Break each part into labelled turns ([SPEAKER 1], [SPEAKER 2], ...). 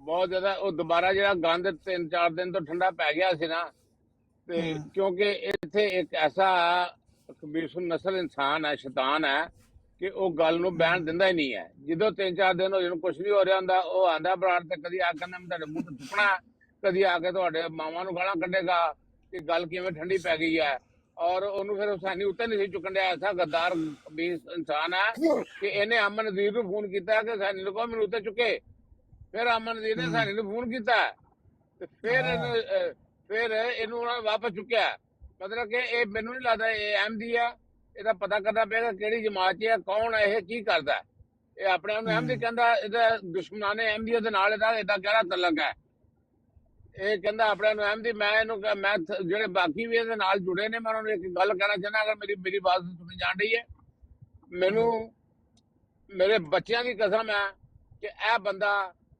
[SPEAKER 1] ਬਹੁਤ ਜ਼ਿਆਦਾ ਉਹ ਦੁਬਾਰਾ ਜਿਹੜਾ ਗੰਦ 3-4 ਦਿਨ ਤੋਂ ਠੰਡਾ ਪੈ ਗਿਆ ਸੀ ਨਾ ਤੇ ਕਿਉਂਕਿ ਇੱਥੇ ਇੱਕ ਐਸਾ ਖਬੀਸੁਨ ਨਸਲ ਇਨਸਾਨ ਹੈ, ਸ਼ੈਤਾਨ ਹੈ ਕਿ ਉਹ ਗੱਲ ਨੂੰ ਬਹਿਣ ਦਿੰਦਾ ਹੀ ਨਹੀਂ ਹੈ। ਜਦੋਂ 3-4 ਦਿਨ ਹੋ ਜਾਣ ਕੁਝ ਨਹੀਂ ਹੋ ਰਿਹਾ ਹੁੰਦਾ, ਉਹ ਆਂਦਾ ਬਰਾੜ ਤੇ ਕਦੀ ਆ ਕਹਿੰਦਾ ਮੈਂ ਤੁਹਾਡੇ ਮੂੰਹ ਤੇ ਥੁੱਕਣਾ, ਕਦੀ ਆ ਕੇ ਤੁਹਾਡੇ ਮਾਵਾਂ ਨੂੰ ਗਾਲਾਂ ਕੱਢੇਗਾ ਕਿ ਗੱਲ ਕਿਵੇਂ ਠੰਡੀ ਪੈ ਗਈ ਹੈ। ਔਰ ਉਹਨੂੰ ਫਿਰ ਹੁਸੈਨੀ ਉੱਤੇ ਨਹੀਂ ਸੀ ਚੁੱਕਣ ਡਿਆ। ਐਸਾ ਗੱਦਾਰ ਖਬੀਸ ਇਨਸਾਨ ਹੈ ਕਿ ਇਹਨੇ ਅਮਨ ਨਜ਼ੀਰ ਨੂੰ ਫੋਨ ਕੀਤਾ ਕਿ ਹੁਸੈਨੀ ਨੂੰ ਕਹੋ ਮੈਨੂੰ ਉੱਤੇ ਚੁੱਕੇ। ਫਿਰ ਅਮਨ ਨਜ਼ੀਰ ਨੇ ਹੁਸੈਨੀ ਨੂੰ ਫੋਨ ਕੀਤਾ ਤੇ ਫਿਰ ਇਹਨੂੰ ਉਹਨਾਂ ਨੇ ਵਾਪਸ ਚੁੱਕਿਆ। ਮਤਲਬ ਕਿ ਇਹ ਮੈਨੂੰ ਨਹੀਂ ਲੱਗਦਾ ਇਹ ਅਹਿਮਦੀ ਆ, ਇਹਦਾ ਪਤਾ ਕਰਨਾ ਪਏਗਾ ਕਿਹੜੀ ਜਮਾਤ 'ਚ ਹੈ, ਕੌਣ ਹੈ, ਇਹ ਕੀ ਕਰਦਾ। ਇਹ ਆਪਣੇ ਆਪ ਨੂੰ ਅਹਿਮਦੀ ਕਹਿੰਦਾ, ਇਹਦਾ ਦੁਸ਼ਮਨਾਨੇ ਅਹਿਮਦੀਅਤ ਦੇ ਨਾਲ ਇਹਦਾ ਗਹਿਰਾ ਤਲਕ ਹੈ। ਇਹ ਕਹਿੰਦਾ ਆਪਣੇ ਨੂੰ ਅਹਿਮਦੀ। ਮੈਂ ਇਹਨੂੰ ਮੈਂ ਜਿਹੜੇ ਬਾਕੀ ਵੀ ਇਹਦੇ ਨਾਲ ਜੁੜੇ ਨੇ, ਮੈਂ ਉਹਨਾਂ ਨੂੰ ਇੱਕ ਗੱਲ ਕਹਿਣਾ ਚਾਹੁੰਦਾ, ਅਗਰ ਮੇਰੀ ਬਾਤ ਸੁਣੀ ਜਾਣ ਰਹੀ ਹੈ, ਮੈਨੂੰ ਮੇਰੇ ਬੱਚਿਆਂ ਦੀ ਕਸਮ ਹੈ ਕਿ ਇਹ ਬੰਦਾ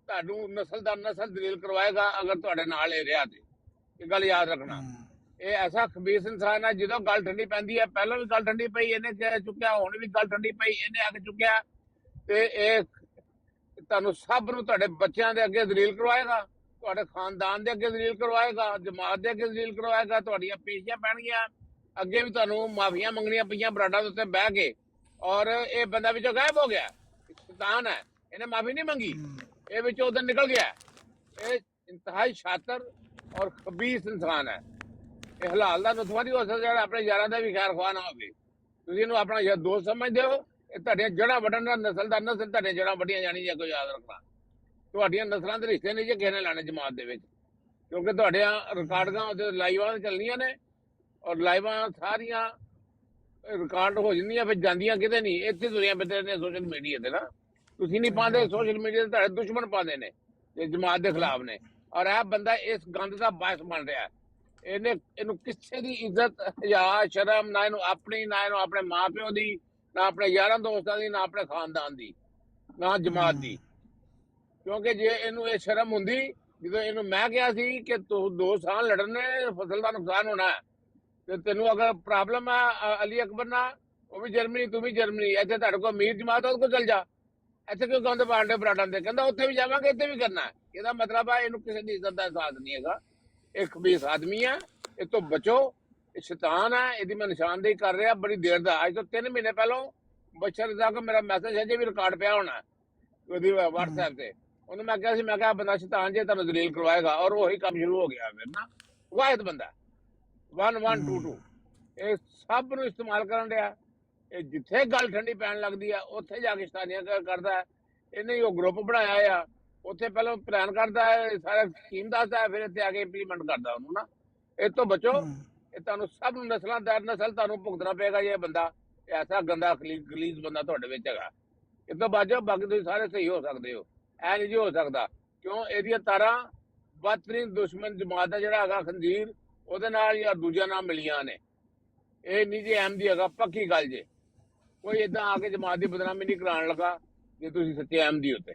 [SPEAKER 1] ਤੁਹਾਨੂੰ ਨਸਲ ਦਾ ਨਸਲ ਦਲੀਲ ਕਰਵਾਏਗਾ ਅਗਰ ਤੁਹਾਡੇ ਨਾਲ ਇਹ ਰਿਹਾ ਤੇ। ਇਹ ਗੱਲ ਯਾਦ ਰੱਖਣਾ। ਇਹ ਐਸਾ ਖਬੀਸ ਇਨਸਾਨ ਹੈ, ਜਦੋਂ ਗੱਲ ਠੰਡੀ ਪੈਂਦੀ ਹੈ, ਪਹਿਲਾਂ ਵੀ ਗੱਲ ਠੰਡੀ ਪਈ ਇਹਨੇ ਚੁੱਕਿਆ, ਹੁਣ ਵੀ ਗੱਲ ਠੰਡੀ ਪਈ ਇਹਨੇ ਆ ਕੇ ਚੁੱਕਿਆ, ਤੇ ਇਹ ਤੁਹਾਨੂੰ ਸਭ ਨੂੰ ਤੁਹਾਡੇ ਬੱਚਿਆਂ ਦੇ ਅੱਗੇ ਦਲੀਲ ਕਰਵਾਏਗਾ, ਤੁਹਾਡੇ ਖਾਨਦਾਨ ਦੇ ਅੱਗੇ ਦਲੀਲ ਕਰਵਾਏਗਾ, ਜਮਾਤ ਦੇ ਅੱਗੇ ਦਲੀਲ ਕਰਵਾਏਗਾ, ਤੁਹਾਡੀਆਂ ਪੇਸ਼ੀਆਂ ਪੈਣਗੀਆਂ ਅੱਗੇ ਵੀ, ਤੁਹਾਨੂੰ ਮਾਫੀਆਂ ਮੰਗਣੀਆਂ ਪਈਆਂ ਬਰਾਡਾਂ ਦੇ ਉੱਤੇ ਬਹਿ ਕੇ। ਔਰ ਇਹ ਬੰਦਾ ਵਿੱਚੋਂ ਗਾਇਬ ਹੋ ਗਿਆ, ਸ਼ੈਤਾਨ ਹੈ, ਇਹਨੇ ਮਾਫੀ ਨਹੀਂ ਮੰਗੀ, ਇਹ ਵਿੱਚੋਂ ਉਧਰ ਨਿਕਲ ਗਿਆ। ਇਹ ਇੰਤਹਾਈ ਸ਼ਾਤਰ ਔਰ ਖਬੀਸ ਇਨਸਾਨ ਹੈ। ਇਹ ਹਲਾਲ ਦਾ ਨੁਤਫਾ ਨਹੀਂ ਹੋ ਸਕਦਾ ਜਿਹੜਾ ਆਪਣੇ ਯਾਰਾਂ ਦਾ ਵੀ ਖੈਰ ਖਵਾ ਨਾ ਹੋਵੇ। ਤੁਸੀਂ ਇਹਨੂੰ ਆਪਣਾ ਯਾਰ ਦੋਸਤ ਸਮਝਦੇ ਹੋ, ਇਹ ਤੁਹਾਡੀਆਂ ਜੜ੍ਹਾਂ ਵੱਢਣ ਦਾ ਨਸਲ ਤੁਹਾਡੀਆਂ ਜੜ੍ਹਾਂ ਵੱਢੀਆਂ ਜਾਣੀਆਂ, ਕੋਈ ਯਾਦ ਰੱਖਣਾ। ਤੁਹਾਡੀਆਂ ਨਸਲਾਂ ਦੇ ਰਿਸ਼ਤੇ ਨਹੀਂ ਜੇ ਕਿਸੇ ਨੇ ਲਾਣੇ ਜਮਾਤ ਦੇ ਵਿੱਚ, ਕਿਉਂਕਿ ਤੁਹਾਡੀਆਂ ਰਿਕਾਰਡਾਂ ਉਹਦੇ ਲਾਈਵਾਂ ਚੱਲਣੀਆਂ ਨੇ, ਔਰ ਲਾਈਵਾਂ ਸਾਰੀਆਂ ਰਿਕਾਰਡ ਹੋ ਜਾਂਦੀਆਂ, ਫਿਰ ਜਾਂਦੀਆਂ ਕਿਤੇ ਨਹੀਂ। ਇੱਥੇ ਦੁਨੀਆ ਬਿੱਤੇ ਨੇ ਸੋਸ਼ਲ ਮੀਡੀਆ ਤੇ ਨਾ, ਤੁਸੀਂ ਨਹੀਂ ਪਾਉਂਦੇ, ਸੋਸ਼ਲ ਮੀਡੀਆ ਤੇ ਤੁਹਾਡੇ ਦੁਸ਼ਮਣ ਪਾਉਂਦੇ ਨੇ ਜੇ ਜਮਾਤ ਦੇ ਖਿਲਾਫ ਨੇ। ਔਰ ਇਹ ਬੰਦਾ ਇਸ ਗੰਦ ਦਾ ਬਾਇਸ ਬਣ ਰਿਹਾ। ਇਹਨੂੰ ਕਿਸੇ ਦੀ ਇੱਜ਼ਤ ਜਾਂ ਸ਼ਰਮ ਨਾ, ਇਹਨੂੰ ਆਪਣੀ ਨਾ, ਇਹਨੂੰ ਆਪਣੇ ਮਾਂ ਪਿਓ ਦੀ ਨਾ, ਆਪਣੇ ਯਾਰਾਂ ਦੋਸਤਾਂ ਦੀ ਨਾ, ਆਪਣੇ ਖਾਨਦਾਨ ਦੀ ਨਾ, ਜਮਾਤ ਦੀ। ਕਿਉਂਕਿ ਜੇ ਇਹਨੂੰ ਇਹ ਸ਼ਰਮ ਹੁੰਦੀ, ਜਦੋਂ ਇਹਨੂੰ ਮੈਂ ਕਿਹਾ ਸੀ ਕਿ ਤੂੰ 2 ਸਾਲ ਲੜਨੇ, ਫਸਲ ਦਾ ਨੁਕਸਾਨ ਹੋਣਾ, ਤੇ ਤੈਨੂੰ ਅਗਰ ਪ੍ਰੋਬਲਮ ਹੈ ਅਲੀ ਅਕਬਰ ਨਾਲ, ਉਹ ਵੀ ਜਰਮਨੀ ਤੂੰ ਵੀ ਜਰਮਨੀ, ਇੱਥੇ ਤੁਹਾਡੇ ਕੋਲ ਅਮੀਰ ਜਮਾਤ ਉਹਦੇ ਕੋਲ ਚੱਲ ਜਾ, ਇੱਥੇ ਕਿਉਂ ਗੰਦ ਪਾਉਂਦੇ ਬਰਾਡਾਂ ਦੇ। ਕਹਿੰਦਾ ਉੱਥੇ ਵੀ ਜਾਵਾਂਗੇ, ਇੱਥੇ ਵੀ ਕਰਨਾ। ਇਹਦਾ ਮਤਲਬ ਹੈ ਇਹਨੂੰ ਕਿਸੇ ਦੀ ਇੱਜ਼ਤ ਦਾ ਅਹਿਸਾਸ ਨਹੀਂ ਹੈਗਾ। ਇਹ ਖਬੀਸ ਆਦਮੀ ਹੈ, ਇਹ ਤੋਂ ਬਚੋ, ਇਹ ਸ਼ੈਤਾਨ ਹੈ। ਇਹਦੀ ਮੈਂ ਨਿਸ਼ਾਨਦੇਹੀ ਕਰ ਰਿਹਾ ਬੜੀ ਦੇਰ ਦਾ, ਅੱਜ ਤੋਂ 3 ਮਹੀਨੇ ਪਹਿਲਾਂ ਬਸ਼ਰ ਰਜ਼ਾ ਕੋ ਮੇਰਾ ਮੈਸੇਜ ਹੈ, ਜੇ ਵੀ ਰਿਕਾਰਡ ਪਿਆ ਹੋਣਾ ਉਹਦੀ WhatsApp ਤੇ। ਉਹਨੂੰ ਮੈਂ ਕਿਹਾ ਸੀ, ਮੈਂ ਕਿਹਾ ਬੰਦਾ ਸ਼ੈਤਾਨ ਜੇ ਤੁਹਾਨੂੰ ਦਲੀਲ ਕਰਵਾਏਗਾ, ਔਰ ਉਹੀ ਕੰਮ ਸ਼ੁਰੂ ਹੋ ਗਿਆ ਫਿਰ ਨਾ। ਵਾਹਿਦ ਬੰਦਾ 1122 ਇਹ ਸਭ ਨੂੰ ਇਸਤੇਮਾਲ ਕਰਨ ਡਿਆ। ਇਹ ਜਿੱਥੇ ਗੱਲ ਠੰਡੀ ਪੈਣ ਲੱਗਦੀ ਆ ਉੱਥੇ ਜਾ ਕੇ ਸ਼ੈਤਾਨੀਆਂ ਕਰਦਾ ਹੈ। ਇਹਨੇ ਹੀ ਉਹ ਗਰੁੱਪ ਬਣਾਇਆ ਆ, ਉੱਥੇ ਪਹਿਲਾਂ ਪਲਾਨ ਕਰਦਾ ਹੈ, ਸਾਰਾ ਸਕੀਮ ਦੱਸਦਾ ਹੈ, ਫਿਰ ਇੱਥੇ ਆ ਕੇ ਇੰਪਲੀਮੈਂਟ ਕਰਦਾ ਉਹਨੂੰ ਨਾ। ਇਹ ਤੋਂ ਬਚੋ, ਇਹ ਤੁਹਾਨੂੰ ਸਭ ਨੂੰ ਨਸਲਾਂ ਦਰ ਨਸਲ ਤੁਹਾਨੂੰ ਭੁਗਤਣਾ ਪਏਗਾ। ਇਹ ਬੰਦਾ ਐਸਾ ਗੰਦਾ ਗਲੀਜ਼ ਬੰਦਾ ਤੁਹਾਡੇ ਵਿੱਚ ਹੈਗਾ, ਇਹ ਤੋਂ ਬਚੋ। ਬਾਕੀ ਤੁਸੀਂ ਸਾਰੇ ਸਹੀ ਹੋ ਸਕਦੇ ਹੋ, ਐ ਨਹੀਂ ਜੀ ਹੋ ਸਕਦਾ। ਕਿਉਂ ਇਹਦੀਆਂ ਤਾਰਾਂ ਬਦਤਰੀਨ ਦੁਸ਼ਮਣ ਜਮਾਤ ਦਾ ਜਿਹੜਾ ਹੈਗਾ ਖੰਜੀਰ, ਉਹਦੇ ਨਾਲ ਜਾਂ ਦੂਜਿਆਂ ਨਾਲ ਮਿਲੀਆਂ ਨੇ। ਇਹ ਨਹੀਂ ਜੀ ਅਹਿਮਦੀ ਹੈਗਾ, ਪੱਕੀ ਗੱਲ ਜੇ। ਕੋਈ ਏਦਾਂ ਆ ਕੇ ਜਮਾਤ ਦੀ ਬਦਨਾਮੀ ਨਹੀਂ ਕਰਾਉਣ ਲੱਗਾ ਜੇ ਤੁਸੀਂ ਸੱਚੇ ਅਹਿਮਦੀ ਹੋ ਤੇ।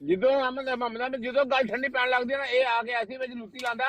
[SPEAKER 1] ਜਦੋਂ ਅਹਿਮਦ ਜਦੋਂ ਗੱਲ ਠੰਡੀ ਪੈਣ ਲੱਗਦੀ ਹੈ ਨਾ, ਇਹ ਆ ਕੇ ਐਸੀ ਵਿੱਚ ਲੁੱਟੀ ਲਾਂਦਾ,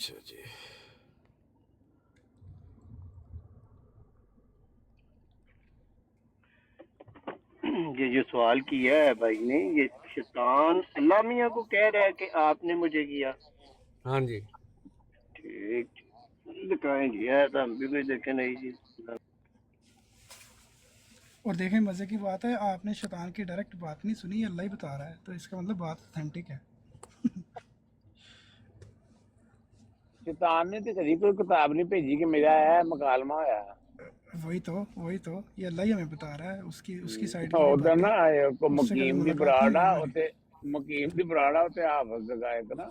[SPEAKER 2] اچھا جی
[SPEAKER 3] یہ جو سوال کیا ہے بھائی نے، یہ شیطان اللہ میاں کو کہہ رہا ہے کہ آپ نے مجھے کیا.
[SPEAKER 2] ہاں جی
[SPEAKER 3] ٹھیک دکھائیں جی، ہے تو ہم بھی کوئی دیکھیں نہیں جی.
[SPEAKER 4] اور دیکھیں مزے کی بات ہے، آپ نے شیطان کی ڈائریکٹ بات نہیں سنی، اللہ ہی بتا رہا ہے، تو اس کا مطلب بات اتھینٹک ہے.
[SPEAKER 1] شیطان نے تو کبھی کوئی کتاب نہیں بھیجی کہ میرا ہے مکالمہ ہوا.
[SPEAKER 4] وہی تو یہ اللہ ہی ہمیں بتا رہا ہے، اس کی سائڈ کی بھی
[SPEAKER 1] ادھر
[SPEAKER 4] باتیں.
[SPEAKER 1] نا کو
[SPEAKER 4] اس سے کبھی
[SPEAKER 1] مقیم دی
[SPEAKER 4] ملاقات نہیں ہوئی
[SPEAKER 1] براڑا
[SPEAKER 4] ہماری.
[SPEAKER 1] اتنے، مقیم دی براڑا اتنے حافظ جگہ ایک نا.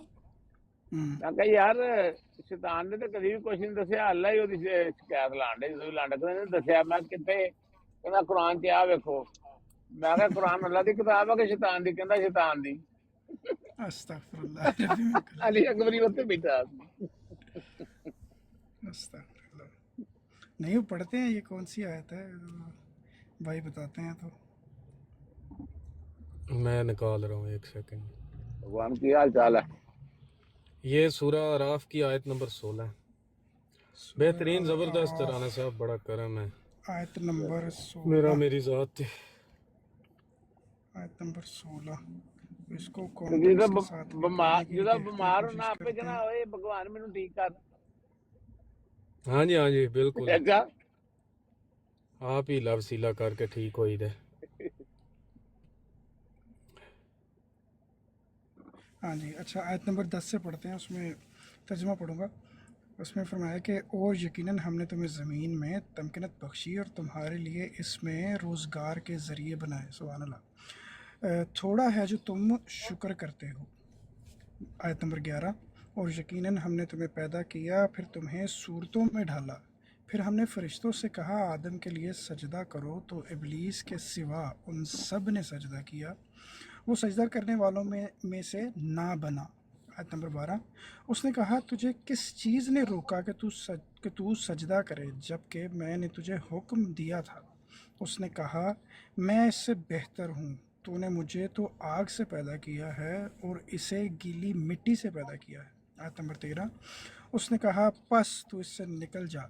[SPEAKER 4] ہوں.
[SPEAKER 1] میں کہا یار شیطان نے تو کبھی بھی کچھ نہیں دسیا، اللہ ہی وہ شکایت لانڈے جدو بھی لانڈے تو دسیا. میں کتنے کہنا قرآن چ آ ویکھو. میں کہا قرآن اللہ دی کتاب ہے کہ شیطان دی؟ کہندا شیطان دی.
[SPEAKER 4] استغفر اللہ ربی من کل
[SPEAKER 1] علی اکبری اتنے بیٹھا.
[SPEAKER 4] استغفر اللہ. نہیں وہ پڑھتے ہیں، یہ کون سی آیت ہے بھائی بتاتے ہیں تو.
[SPEAKER 2] میں نکال رہا ہوں ایک سیکنڈ.
[SPEAKER 1] بھگوان کی حال چال ہے؟
[SPEAKER 2] یہ سورہ اعراف کی آیت نمبر 16 ہے. بہترین زبردست ترانہ صاحب، بڑا کرم ہے.
[SPEAKER 4] آیت نمبر 16.
[SPEAKER 2] میری ذات تھی.
[SPEAKER 4] آیت نمبر 16 اس کو
[SPEAKER 1] جدو
[SPEAKER 4] کانٹیکس کے ساتھ بھی کرنے کی دیکھتے ہیں،
[SPEAKER 1] بیمار
[SPEAKER 4] کوشش
[SPEAKER 1] ہونا آپ
[SPEAKER 4] کرتے
[SPEAKER 1] کہنا
[SPEAKER 4] ہیں.
[SPEAKER 1] ہوئے بھگوان مینوں ٹھیک کر.
[SPEAKER 2] ہاں جی بالکل،
[SPEAKER 1] اچھا
[SPEAKER 2] آپ ہی لو سیلا کر کے ٹھیک ہوئی دے.
[SPEAKER 4] ہاں جی اچھا، آیت نمبر 10 سے پڑھتے ہیں، اس میں ترجمہ پڑھوں گا. اس میں فرمایا کہ اور یقیناً ہم نے تمہیں زمین میں تمکنت بخشی اور تمہارے لیے اس میں روزگار کے ذریعے بنائے. سبحان اللہ. تھوڑا ہے جو تم شکر کرتے ہو. آیت نمبر 11. اور یقیناً ہم نے تمہیں پیدا کیا، پھر تمہیں صورتوں میں ڈھالا، پھر ہم نے فرشتوں سے کہا آدم کے لیے سجدہ کرو، تو ابلیس کے سوا ان سب نے سجدہ کیا، وہ سجدہ کرنے والوں میں سے نہ بنا. آیت نمبر 12. اس نے کہا تجھے کس چیز نے روکا کہ تو سجدہ کرے جبکہ میں نے تجھے حکم دیا تھا؟ اس نے کہا میں اس سے بہتر ہوں، تو نے مجھے تو آگ سے پیدا کیا ہے اور اسے گیلی مٹی سے پیدا کیا ہے. آیت نمبر 13. اس نے کہا پس تو اس سے نکل جا،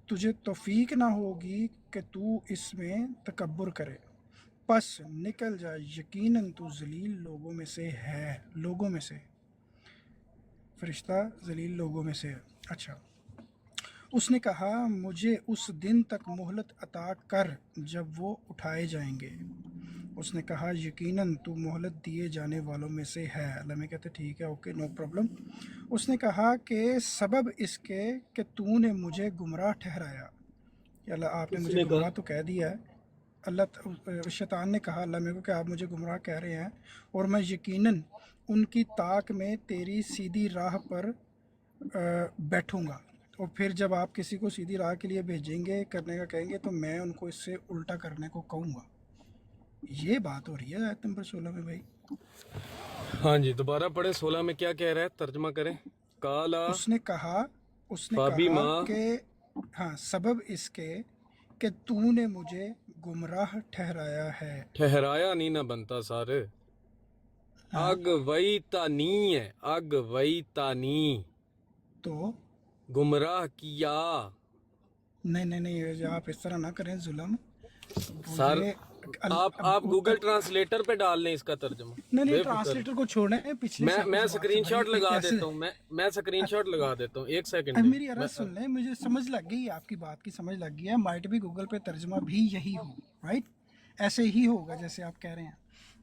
[SPEAKER 4] تجھے توفیق نہ ہوگی کہ تو اس میں تکبر کرے، پس نکل جا، یقیناً تو ذلیل لوگوں میں سے ہے. لوگوں میں سے، فرشتہ ذلیل لوگوں میں سے ہے. اچھا. اس نے کہا مجھے اس دن تک مہلت عطا کر جب وہ اٹھائے جائیں گے. اس نے کہا یقیناً تو مہلت دیے جانے والوں میں سے ہے. اللہ میں کہتے ٹھیک ہے، اوکے، نو پرابلم. اس نے کہا کہ سبب اس کے کہ تو نے مجھے گمراہ ٹھہرایا. کہ اللہ آپ نے مجھے گمراہ تو کہہ دیا ہے. شیطان نے کہا اللہ میرے کو کہ آپ مجھے گمراہ کہہ رہے ہیں، اور میں یقیناً ان کی طاق میں تیری سیدھی راہ پر بیٹھوں گا، اور پھر جب آپ کسی کو سیدھی راہ کے لیے بھیجیں گے، کرنے کا کہیں گے، تو میں ان کو اس سے الٹا کرنے کو کہوں گا. یہ بات ہو رہی ہے آیت نمبر 16 میں بھائی.
[SPEAKER 2] ہاں جی دوبارہ پڑھے. 16 میں کیا کہہ رہا ہے؟ ترجمہ کریں. کالا
[SPEAKER 4] اس نے کہا
[SPEAKER 2] فابی ما
[SPEAKER 4] کہ ہاں سبب اس کے کہ تو نے مجھے گمراہ ٹھہرایا ہے.
[SPEAKER 2] ٹھہرایا نہیں نہ بنتا سارے. اغوئی تانی ہے، اغوئی تانی،
[SPEAKER 4] تو
[SPEAKER 2] گمراہ کیا.
[SPEAKER 4] نہیں آپ اس طرح نہ کریں ظلم.
[SPEAKER 2] سر
[SPEAKER 4] یہ
[SPEAKER 2] آپ گوگل ٹرانسلیٹر پہ ڈال لیں اس کا ترجمہ.
[SPEAKER 4] نہیں ٹرانسلیٹر کو چھوڑیں. پچھلے
[SPEAKER 2] میں اسکرین شاٹ لگا دیتا ہوں. میں اسکرین شاٹ لگا دیتا ہوں. ایک سیکنڈ.
[SPEAKER 4] میری عرض سن لیں، مجھے سمجھ لگ گئی، آپ کی بات کی سمجھ لگ گئی ہے. مائٹ بھی گوگل پہ ترجمہ بھی یہی ہو، رائٹ، ایسے ہی ہوگا جیسے آپ کہہ رہے ہیں.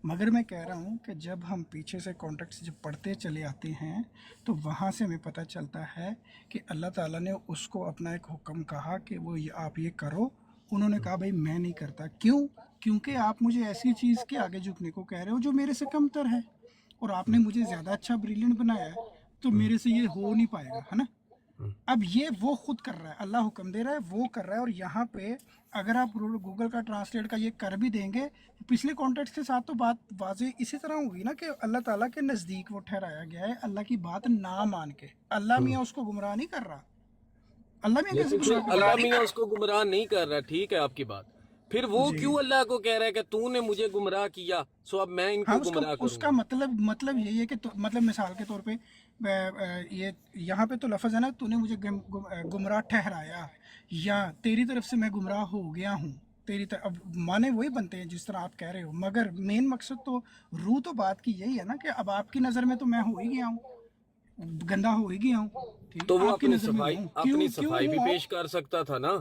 [SPEAKER 4] مگر میں کہہ رہا ہوں کہ جب ہم پیچھے سے کانٹیکٹس جب پڑھتے چلے آتے ہیں تو وہاں سے ہمیں پتہ چلتا ہے کہ اللہ تعالیٰ نے اس کو اپنا ایک حکم کہا کہ وہ آپ یہ کرو. انہوں نے کہا بھائی میں نہیں کرتا. کیوں؟ کیونکہ آپ مجھے ایسی چیز کے آگے جھکنے کو کہہ رہے ہو جو میرے سے کم تر ہے، اور آپ نے مجھے زیادہ اچھا بریلینٹ بنایا ہے، تو میرے سے یہ ہو نہیں پائے گا، ہے نا. اب یہ وہ خود کر رہا ہے، اللہ حکم دے رہا ہے، وہ کر رہا ہے. اور یہاں پہ اگر آپ گوگل کا ٹرانسلیٹ کا یہ کر بھی دیں گے پچھلے کانٹیکسٹ کے ساتھ، تو بات واضح اسی طرح ہوگی نا کہ اللہ تعالیٰ کے نزدیک وہ ٹھہرایا گیا ہے اللہ کی بات نہ مان کے. اللہ میاں اس کو گمراہ نہیں کر رہا. اللہ میاں کیسے گمراہ کر رہا؟
[SPEAKER 2] اللہ میاں اس کو گمراہ نہیں کر رہا. ٹھیک ہے آپ کی بات. پھر وہ
[SPEAKER 4] جی
[SPEAKER 2] کیوں اللہ کو کہہ رہا ہے کہ تو نے مجھے گمراہ کیا سو اب میں ان
[SPEAKER 4] ہاں،
[SPEAKER 2] کو گمراہ
[SPEAKER 4] اس کا
[SPEAKER 2] کروں گا؟
[SPEAKER 4] مطلب یہی ہے کہ مطلب مثال کے طور پہ یہ یہاں پہ تو لفظ ہے نا، تو نے مجھے گمراہ ٹھہرایا، یا تیری طرف سے میں گمراہ ہو گیا ہوں، تیری طرف اب معنی وہی بنتے ہیں جس طرح آپ کہہ رہے ہو، مگر مین مقصد تو روح تو بات کی یہی ہے نا کہ اب آپ کی نظر میں تو میں ہو ہی گیا ہوں، گندا ہو ہی گیا ہوں، ٹھیک ہے،
[SPEAKER 2] تو وہ
[SPEAKER 4] آپ کی
[SPEAKER 2] اپنی
[SPEAKER 4] نظر میں
[SPEAKER 2] صفائی
[SPEAKER 4] ہوں،
[SPEAKER 2] اپنی
[SPEAKER 4] کیوں
[SPEAKER 2] صفائی بھی
[SPEAKER 4] ہوں
[SPEAKER 2] پیش
[SPEAKER 4] آپ؟
[SPEAKER 2] کر سکتا تھا نا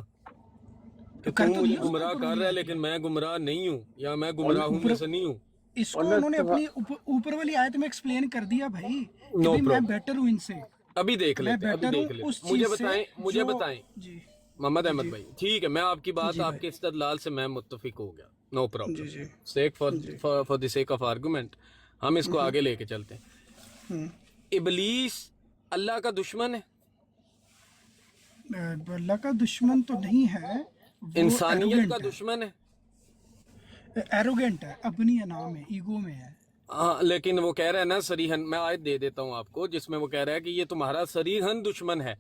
[SPEAKER 2] کہ
[SPEAKER 4] کر
[SPEAKER 2] تم
[SPEAKER 4] تو
[SPEAKER 2] مجھے
[SPEAKER 4] دیا اس نے
[SPEAKER 2] گمراہ
[SPEAKER 4] اوپر
[SPEAKER 2] کر
[SPEAKER 4] والی
[SPEAKER 2] رہا ہے
[SPEAKER 4] آیت میں،
[SPEAKER 2] لیکن میں گمراہ نہیں ہوں، یا میں
[SPEAKER 1] ان-
[SPEAKER 2] گمراہوں
[SPEAKER 4] اوپر
[SPEAKER 2] میں سے نہیں ہوں.
[SPEAKER 4] اس کو
[SPEAKER 1] انہیں
[SPEAKER 4] انہوں نے
[SPEAKER 1] تو
[SPEAKER 4] اپنی اوپر والی آیت میں ایکسپلین کر دیا بھائی کہ
[SPEAKER 2] نو
[SPEAKER 4] بھئی میں
[SPEAKER 2] پرابلم.
[SPEAKER 4] بیٹر ہوں ان سے،
[SPEAKER 2] ابھی دیکھ
[SPEAKER 4] میں
[SPEAKER 2] لیتے ابھی
[SPEAKER 4] بیٹر ہوں
[SPEAKER 2] دیکھ لیتے
[SPEAKER 4] اس
[SPEAKER 2] مجھے
[SPEAKER 4] چیز سے
[SPEAKER 2] بتائیں
[SPEAKER 4] جو جی
[SPEAKER 2] محمد
[SPEAKER 4] جی
[SPEAKER 2] احمد
[SPEAKER 4] جی
[SPEAKER 2] بھائی ٹھیک ہے میں آپ کی بات
[SPEAKER 4] جی
[SPEAKER 2] آپ
[SPEAKER 4] بھائی
[SPEAKER 2] کے استدلال سے میں متفق ہو گیا. نو
[SPEAKER 4] جی
[SPEAKER 2] پرابلم.
[SPEAKER 4] جی
[SPEAKER 2] سیک
[SPEAKER 4] جی
[SPEAKER 2] for the sake of argument ہم اس کو آگے لے کے چلتے ہیں.
[SPEAKER 4] ہوں
[SPEAKER 2] ابلیس اللہ کا دشمن ہے،
[SPEAKER 4] اللہ کا دشمن تو نہیں ہے، وہ
[SPEAKER 2] انسانیت کا
[SPEAKER 4] ایروگینٹ ہے،
[SPEAKER 2] دشمن ہے.
[SPEAKER 4] ایروگینٹ ہے، اپنی انا میں، ایگو میں ہے.
[SPEAKER 2] ہاں لیکن وہ کہہ رہا ہے نا سریحن، میں آیت دے دیتا ہوں آپ کو جس میں وہ کہہ رہا ہے کہ یہ تمہارا سریحن دشمن ہے.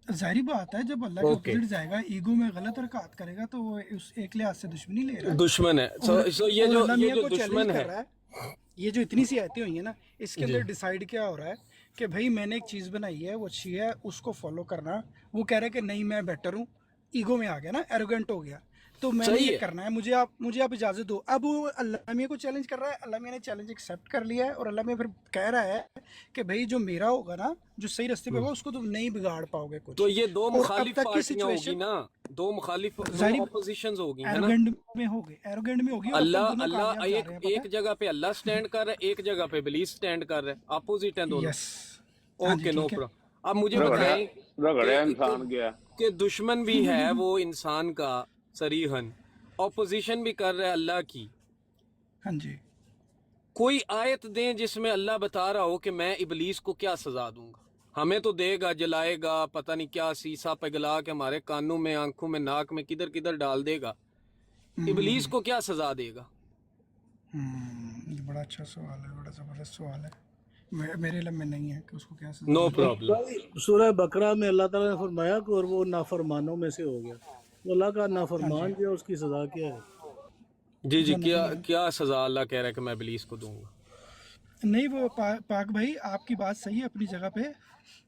[SPEAKER 4] ظاہری بات ہے جب اللہ کے
[SPEAKER 2] اوکے
[SPEAKER 4] اپوزٹ جائے گا، ایگو میں غلط حرکات کرے گا تو وہ اس ایک لحاظ سے دشمنی لے رہا ہے،
[SPEAKER 2] دشمن ہے. سو
[SPEAKER 4] اور اللہ
[SPEAKER 2] یہ
[SPEAKER 4] میاں
[SPEAKER 2] جو
[SPEAKER 4] کو چیلنج
[SPEAKER 2] دشمن
[SPEAKER 4] کر
[SPEAKER 2] ہے
[SPEAKER 4] رہا ہے. یہ جو اتنی سی آیتیں ہوئی ہیں نا، اس کے
[SPEAKER 2] جی
[SPEAKER 4] اندر ڈیسائیڈ کیا ہو رہا ہے کہ بھائی میں نے ایک چیز بنائی ہے، وہ اچھی ہے، اس کو فالو کرنا. وہ کہہ رہا ہے کہ نہیں میں بیٹر ہوں، ایگو میں آ گیا نا، ایروگینٹ ہو گیا، تو میں نے یہ
[SPEAKER 2] صحیح ہے.
[SPEAKER 4] کرنا ہے، مجھے آپ اجازت دو. اب وہ اللہ میاں کو چیلنج کر رہا ہے، اللہ میاں نے چیلنج ایکسیپٹ کر لیا ہے، اور اللہ میاں پھر کہہ رہا ہے کہ بھائی جو میرا ہوگا نا، جو صحیح راستے پہ ہوگا، اس کو تم نہیں بگاڑ پاؤ گے
[SPEAKER 2] تو
[SPEAKER 4] کچھ.
[SPEAKER 2] یہ دو
[SPEAKER 4] اور اب
[SPEAKER 2] مخالف
[SPEAKER 4] تک کی
[SPEAKER 2] پارٹیاں ہوگی
[SPEAKER 4] سچویشن
[SPEAKER 2] نا، دو مخالف دو
[SPEAKER 4] ظاہری
[SPEAKER 2] اپوزیشنز ہوگی ہے نا.
[SPEAKER 4] ایروگینٹ میں ہوگی، اور اب تک دونوں
[SPEAKER 2] اللہ
[SPEAKER 4] کامیاب جا رہے ہیں، پتہ
[SPEAKER 2] ایک جگہ پہ اللہ سٹینڈ کر رہا ہے، ایک جگہ پہ ابلیس سٹینڈ کر رہا ہے، اپوزٹ ہیں
[SPEAKER 4] ہے.
[SPEAKER 2] دونوں.
[SPEAKER 4] یس، ہاں جی
[SPEAKER 2] اوکے نو
[SPEAKER 4] ٹھیک ہے.
[SPEAKER 2] پرابلم. اب مجھے
[SPEAKER 1] رگڑا
[SPEAKER 2] بتائیں کہ
[SPEAKER 1] رگڑا انسان گیا.
[SPEAKER 2] کہ دشمن بھی ہے وہ انسان کا صریحن، اپوزیشن بھی کر رہا ہے اللہ کی.
[SPEAKER 4] ہاں جی.
[SPEAKER 2] کوئی آیت دیں جس میں اللہ بتا رہا ہو کہ میں ابلیس کو کیا سزا دوں گا. ہمیں تو دے گا، جلائے گا، پتہ نہیں کیا سیسا پگلا کے ہمارے کانوں میں، آنکھوں میں، ناک میں، کدھر کدھر ڈال دے گا. ابلیس کو کیا سزا دے گا؟
[SPEAKER 4] یہ بڑا اچھا سوال ہے، بڑا زبردست سوال ہے. میرے علم میں نہیں ہے کہ اس کو کیا سزا
[SPEAKER 2] نو
[SPEAKER 4] دی جائے گی.
[SPEAKER 2] پرابلم.
[SPEAKER 5] بھائی سورہ بقرہ میں اللہ تعالیٰ نے فرمایا کہ اور وہ نافرمانوں میں سے ہو گیا، تو اللہ کا
[SPEAKER 4] ہاں جی،
[SPEAKER 5] نافرمان جو ہے اس کی سزا کیا ہے؟
[SPEAKER 2] جی
[SPEAKER 4] جو
[SPEAKER 2] کیا
[SPEAKER 4] نبی ہے.
[SPEAKER 2] کیا سزا اللہ کہہ رہا ہے کہ میں ابلیس کو دوں گا؟
[SPEAKER 4] نہیں، وہ پاک بھائی آپ کی بات صحیح ہے اپنی جگہ پہ،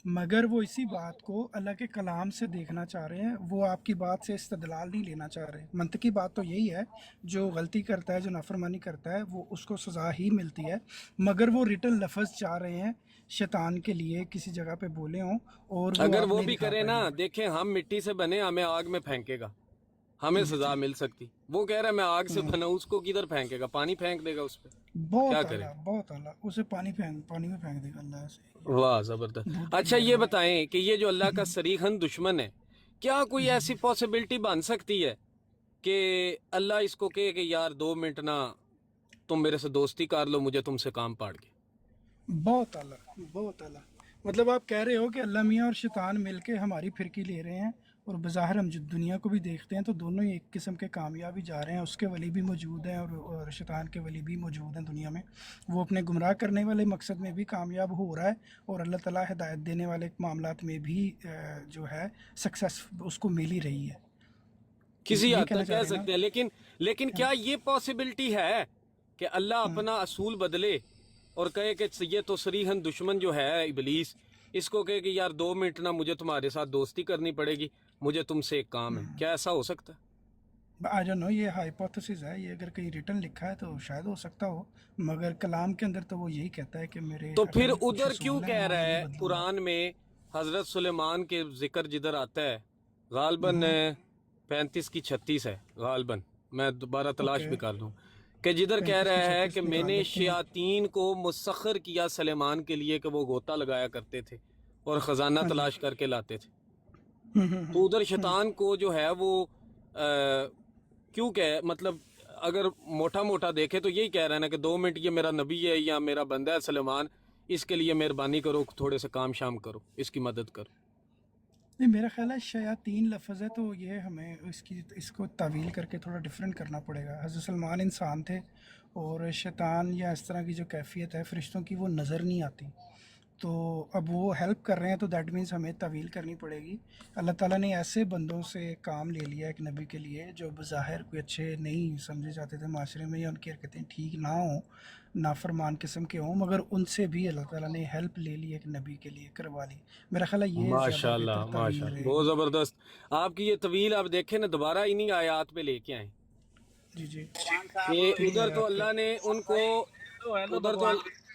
[SPEAKER 4] مگر وہ اسی بات کو اللہ کے کلام سے دیکھنا چاہ رہے ہیں. وہ آپ کی بات سے استدلال نہیں لینا چاہ رہے. منطقی بات تو یہی ہے، جو غلطی کرتا ہے، جو نافرمانی کرتا ہے، وہ اس کو سزا ہی ملتی ہے. مگر وہ ریٹن لفظ چاہ رہے ہیں شیطان کے لیے کسی جگہ پہ بولے ہوں، اور وہ
[SPEAKER 2] اگر
[SPEAKER 4] آپ
[SPEAKER 2] وہ
[SPEAKER 4] نہیں
[SPEAKER 2] بھی
[SPEAKER 4] دکھا
[SPEAKER 2] کرے
[SPEAKER 4] پائیں
[SPEAKER 2] نا،
[SPEAKER 4] گے.
[SPEAKER 2] دیکھیں ہم مٹی سے بنے، ہمیں آگ میں پھینکے گا، ہمیں
[SPEAKER 4] جی
[SPEAKER 2] سزا
[SPEAKER 4] جی.
[SPEAKER 2] مل سکتی. وہ کہہ رہا ہے میں آگ سے بنا ہوں، اس کو کدھر پھینکے گا؟ پانی پھینک دے گا اس پہ، کیا
[SPEAKER 4] بہت
[SPEAKER 2] کرے
[SPEAKER 4] اعلیٰ،
[SPEAKER 2] گا؟
[SPEAKER 4] بہت اعلیٰ. اسے پانی میں پھینک دے گا اللہ سے.
[SPEAKER 2] واہ زبردست.
[SPEAKER 4] بہت
[SPEAKER 2] اچھا
[SPEAKER 4] کلیئر
[SPEAKER 2] یہ
[SPEAKER 4] بات.
[SPEAKER 2] بتائیں کہ یہ جو اللہ کا صریحاً دشمن ہے، کیا کوئی ایسی پاسبلٹی بن سکتی ہے کہ اللہ اس کو کہے کہ یار 2 منٹ نا تم میرے سے دوستی کر لو، مجھے تم سے کام پاڑ کے؟
[SPEAKER 4] بہت اعلیٰ، بہت اعلیٰ. مطلب آپ کہہ رہے ہو کہ اللہ میاں اور شیطان مل کے ہماری پھرکی لے رہے ہیں، اور بظاہر ہم جو دنیا کو بھی دیکھتے ہیں تو دونوں ہی ایک قسم کے کامیاب ہی جا رہے ہیں. اس کے ولی بھی موجود ہیں، اور شیطان کے ولی بھی موجود ہیں دنیا میں. وہ اپنے گمراہ کرنے والے مقصد میں بھی کامیاب ہو رہا ہے، اور اللہ تعالیٰ ہدایت دینے والے معاملات میں بھی جو ہے سکسیس اس کو مل ہی رہی ہے.
[SPEAKER 2] کسی
[SPEAKER 4] یہ
[SPEAKER 2] حد
[SPEAKER 4] کہنا
[SPEAKER 2] تک
[SPEAKER 4] چاہ
[SPEAKER 2] کہہ
[SPEAKER 4] رہے ہیں نا.
[SPEAKER 2] سکتے ہیں، لیکن کیا یہ پاسبلٹی ہے کہ اللہ اپنا اصول بدلے اور کہے کہ یہ تو صریحاً دشمن جو ہے ابلیس، اس کو کہے کہ یار 2 منٹ نا مجھے تمہارے ساتھ دوستی کرنی پڑے گی، مجھے تم سے ایک کام ہے؟ کیا ایسا ہو سکتا ہے؟
[SPEAKER 4] آئی ڈونٹ نو، یہ ہائپوتھسس ہے، یہ اگر کہیں ریٹن لکھا ہے تو شاید ہو سکتا ہو، مگر کلام کے اندر تو وہ یہی کہتا ہے کہ میرے
[SPEAKER 2] تو پھر
[SPEAKER 4] اٹھائیس کچھ
[SPEAKER 2] ادھر کیوں
[SPEAKER 4] اصول ہیں،
[SPEAKER 2] کہہ
[SPEAKER 4] میں
[SPEAKER 2] رہا
[SPEAKER 4] نہیں
[SPEAKER 2] ہے
[SPEAKER 4] بدلوں گا.
[SPEAKER 2] قرآن میں حضرت سلیمان کے ذکر جدھر آتا ہے، غالباً 35 کی 36 ہے غالباً، میں دوبارہ تلاش
[SPEAKER 4] اوکے،
[SPEAKER 2] بھی کر لوں، کہ جدھر کہہ
[SPEAKER 4] 35 کی
[SPEAKER 2] رہا ہے
[SPEAKER 4] 36
[SPEAKER 2] کہ میں
[SPEAKER 4] نکال
[SPEAKER 2] نے
[SPEAKER 4] لیتے ہیں.
[SPEAKER 2] شیاطین کو مسخر کیا سلیمان کے لیے کہ وہ غوطہ لگایا کرتے تھے اور خزانہ
[SPEAKER 4] ہاں جی.
[SPEAKER 2] تلاش کر کے لاتے تھے. تو ادھر شیطان کو جو ہے وہ کیوں کہ مطلب اگر موٹا موٹا دیکھے تو یہی کہہ رہا ہے نا کہ 2 منٹ یہ میرا نبی ہے یا میرا بندہ ہے سلیمان، اس کے لیے مہربانی کرو، تھوڑے سے کام شام کرو، اس کی مدد کرو.
[SPEAKER 4] نہیں، میرا خیال ہے شیاطین لفظ ہے تو یہ ہمیں اس کو تعویل کر کے تھوڑا ڈیفرنٹ کرنا پڑے گا. حضرت سلمان انسان تھے، اور شیطان یا اس طرح کی جو کیفیت ہے فرشتوں کی وہ نظر نہیں آتی. تو اب وہ ہیلپ کر رہے ہیں تو دیٹ مینس ہمیں طویل کرنی پڑے گی. اللہ تعالیٰ نے ایسے بندوں سے کام لے لیا ایک نبی کے لیے جو بظاہر کوئی اچھے نہیں سمجھے جاتے تھے معاشرے میں، یا ان کی حرکتیں ٹھیک نہ ہوں، نافرمان قسم کے ہوں، مگر ان سے بھی اللہ تعالیٰ نے ہیلپ لے لی ایک نبی کے لیے، کروا لی. میرا خیال ہے یہ
[SPEAKER 2] ماشاء اللہ
[SPEAKER 4] زیادہ بہتر
[SPEAKER 2] ماشاء
[SPEAKER 4] تعویل
[SPEAKER 2] اللہ،
[SPEAKER 4] ہے.
[SPEAKER 2] بہت زبردست. آپ کی یہ طویل آپ دیکھیں نا، دوبارہ انہی آیات پہ لے کے آئیں
[SPEAKER 4] جی جی
[SPEAKER 2] کہ ادھر تو اللہ نے ان کو ادھر تو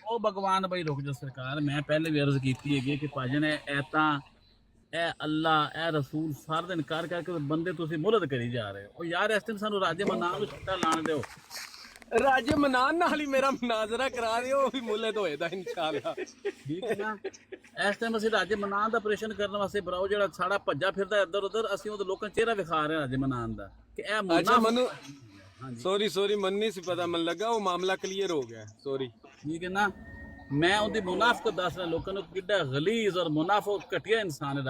[SPEAKER 6] او بھگوان بھائی رک جو سرکار، میں پہلے بھی عرض کیتی ہے کہ پاجن ایتاں اے اللہ اے رسول سارے دن کر کے بندے تسی ملت کری جا رہے ہو. یار اس دن سانو راجے منان نو چھٹا لان دیو.
[SPEAKER 2] راجے منان نال ہی میرا مناظرہ کرا دیو، وہ بھی ملت ہوئے دا انشاءاللہ.
[SPEAKER 6] ٹھیک ہے نا. اس ٹائم اسی راجے منان دا آپریشن کرنے واسطے براؤ جڑا ساڑا بھجا پھردا ادھر ادھر، اسی وہ لوکاں چہرہ وکھا رہے ہیں راجے منان دا کہ اے
[SPEAKER 2] اچھا
[SPEAKER 6] منا.
[SPEAKER 2] منو سوری من نہیں سی پتا، من لگا وہ معاملہ کلیئر ہو گیا. سوری.
[SPEAKER 6] ٹھیک ہے نا. میں ان دی منافقت دس رہا لوکاں نو، کڈا غلیظ اور منافق گھٹیا انسان ہے